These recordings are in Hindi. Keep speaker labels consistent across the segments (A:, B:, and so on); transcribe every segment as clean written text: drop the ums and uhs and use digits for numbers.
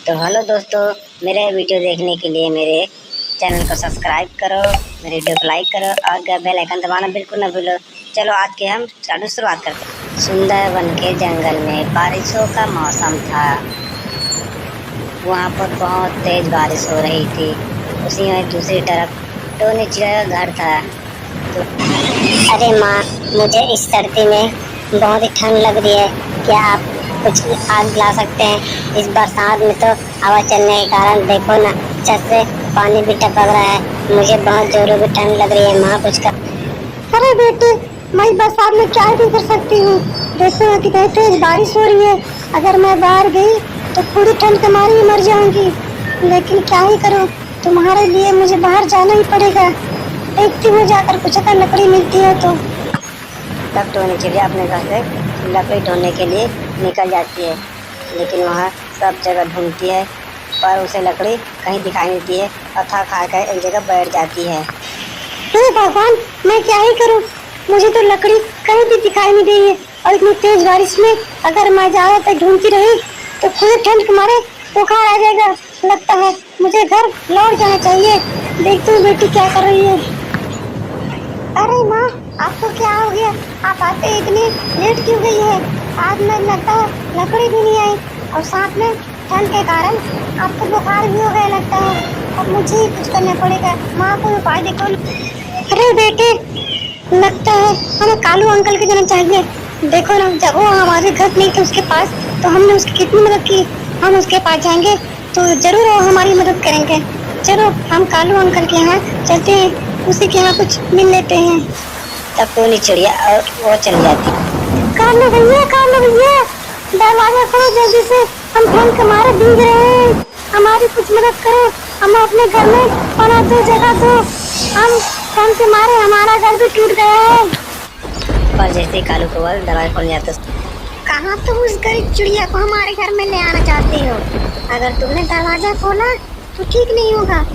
A: तो हेलो दोस्तों, मेरे वीडियो देखने के लिए मेरे चैनल को सब्सक्राइब करो, मेरे वीडियो को लाइक करो और बेल आइकन दबाना बिल्कुल ना भूलो। चलो आज के हम शुरुआत करते हैं। सुंदरवन के जंगल में बारिशों का मौसम था। वहाँ पर बहुत तेज बारिश हो रही थी। उसी में दूसरी तरफ टोनी चिड़िया का घर था। तो
B: अरे माँ, मुझे इस सर्दी में बहुत ही ठंड लग रही है। क्या आप कुछ आग ला सकते हैं? इस बरसात में तो हवा चलने के कारण देखो ना, छत से पानी भी टपक रहा है। मुझे बहुत जोरों की ठंड लग रही है माँ, कुछ कर।
C: अरे बेटे, मैं इस बरसात में क्या भी कर सकती हूँ। देखो कितनी तेज बारिश हो रही है। अगर मैं बाहर गई तो पूरी ठंड के मारे ही मर जाऊंगी। लेकिन क्या ही करूँ, तुम्हारे लिए मुझे बाहर जाना ही पड़ेगा। देखती हूँ जाकर कुछ अगर लकड़ी मिलती है तो।
A: तब टोनी चिड़िया अपने घर से लकड़ी ढूंढने के लिए निकल जाती है, लेकिन वहाँ सब जगह ढूंढती है पर उसे लकड़ी कहीं दिखाई नहीं देती है और थक खा कर एक जगह बैठ जाती है।
C: हे भगवान, मैं क्या ही करूँ, मुझे तो लकड़ी कहीं भी दिखाई नहीं दे रही है। और इतनी तेज बारिश में अगर मैं ज्यादा तक ढूंढती रही तो खुद ठंड के मारे बुखार आ जाएगा। लगता है मुझे घर लौट जाना चाहिए। देखती हूँ बेटी क्या कर रही है। अरे माँ, आपको क्या हो गया? आप आते इतनी लेट क्यों गई है? आज मैं लगता है लकड़ी भी नहीं आई और साथ में ठंड के कारण आपको बुखार भी हो गया लगता है। अब मुझे ही कुछ करना पड़ेगा। माँ को उपाय देखो। अरे बेटे, लगता है हमें कालू अंकल के जाना चाहिए। देखो ना, जब वो हमारे घर नहीं थे उसके पास तो हमने उसकी कितनी मदद की। हम उसके पास जाएंगे तो जरूर वो हमारी मदद करेंगे। चलो हम कालू अंकल के यहाँ चलते हैं, उसी के यहाँ कुछ मिल लेते हैं।
A: तब टोनी चिड़िया और वो चली जाती।
C: कालू भैया, दरवाजा खोलो जल्दी से। हम ठंड के मारे भीग रहे हैं, हमारी कुछ मदद करो। हम अपने घर में पना दो, जगह दो। हम ठंड के मारे हमारा घर भी टूट गया है।
A: पर जैसे ही कालू कौवा दरवाजा खोल जाता है,
C: कहाँ तुम उस गरीब चिड़िया को हमारे घर में ले आना चाहती हो? अगर तुमने दरवाजा खोला तो ठीक नहीं होगा।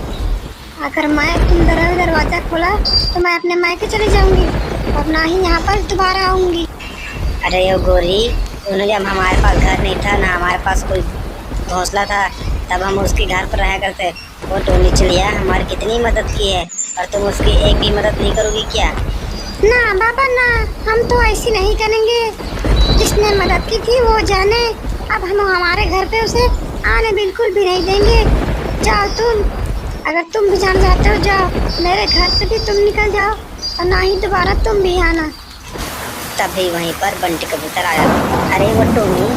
C: अगर तुम दरवाजा खोला तो मैं अपने मायके चली जाऊंगी और ना ही यहाँ पर दोबारा आऊंगी।
A: अरे यो गोरी, उन्हें जब हमारे पास घर नहीं था ना हमारे पास कोई घोंसला था, तब हम उसके घर पर रहा करते। वो टोनी चिड़िया हमारी कितनी मदद की है और तुम उसकी एक भी मदद नहीं करोगी क्या?
C: ना बाबा ना, हम तो ऐसी नहीं करेंगे। जिसने मदद की थी वो जाने। अब हम हमारे घर पे उसे आने बिल्कुल भी नहीं देंगे। जाओ तुम, अगर तुम भी जाना चाहते हो जाओ। मेरे घर से भी तुम निकल जाओ और ना ही दोबारा तुम भी आना।
A: तभी वहीं पर बंटी कबूतर आया। अरे वो टोनी,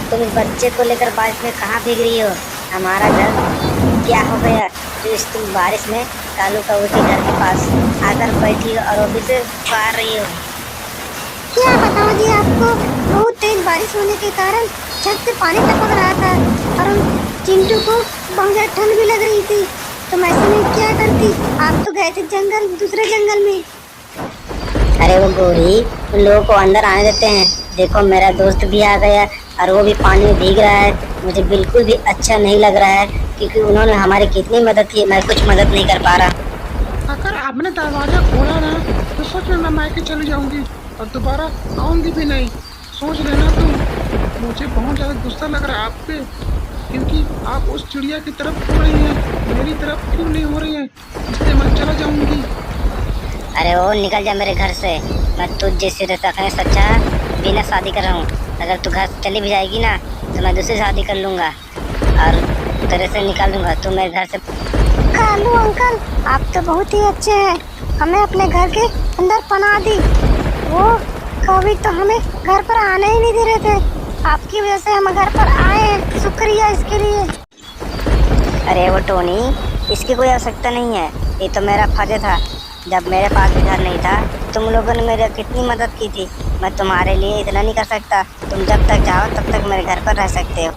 A: तुम इस बच्चे को लेकर बारिश में कहाँ भीग रही हो? हमारा घर क्या हो गया जो इस तुम बारिश में कालू कौवे के घर के पास आकर बैठी हो और वो भी से पुकार रही हो?
C: क्या बताऊं जी आपको, बहुत तेज बारिश होने के कारण छत से पानी टपक रहा था और चिंटू को बहुत ज्यादा ठंड भी लग रही थी। तो मैं ऐसे में क्या करती? आप तो गए थे जंगल, दूसरे जंगल में।
A: अरे वो गोरी, उन लोगों को अंदर आने देते हैं। देखो मेरा दोस्त भी आ गया और वो भी पानी में भीग रहा है। मुझे बिल्कुल भी अच्छा नहीं लग रहा है क्योंकि उन्होंने हमारी कितनी मदद की, मैं कुछ मदद नहीं कर पा रहा।
D: अगर आपने दरवाजा खोला ना तो सच में मैं मायके चली जाऊंगी और दोबारा आऊंगी भी नहीं। सोच लेना तुम। मुझे बहुत ज़्यादा गुस्सा लग रहा है आप पे, क्योंकि आप उस चिड़िया की तरफ हो रही हैं, मेरी तरफ क्यों नहीं हो रही हैं, इसलिए मैं चला जाऊंगी।
A: अरे वो निकल जा मेरे घर से। मैं तुझ जैसे रखने सच्चा बिना शादी कर रहा हूँ। अगर तू घर से चली भी जाएगी ना तो मैं दूसरी शादी कर लूँगा और तेरे से निकाल दूँगा। तू मेरे घर से।
C: कालू अंकल, आप तो बहुत ही अच्छे हैं। हमें अपने घर के अंदर पनाह दी। वो कभी तो हमें घर पर आने ही नहीं दे रहे थे। आपकी वजह से हम घर पर आए हैं, शुक्रिया इसके लिए।
A: अरे वो टोनी, इसकी कोई आवश्यकता नहीं है। ये तो मेरा फर्ज था। जब मेरे पास भी घर नहीं था तुम लोगों ने मेरी कितनी मदद की थी। मैं तुम्हारे लिए इतना नहीं कर सकता। तुम जब तक चाहो तब तक मेरे घर पर रह सकते हो।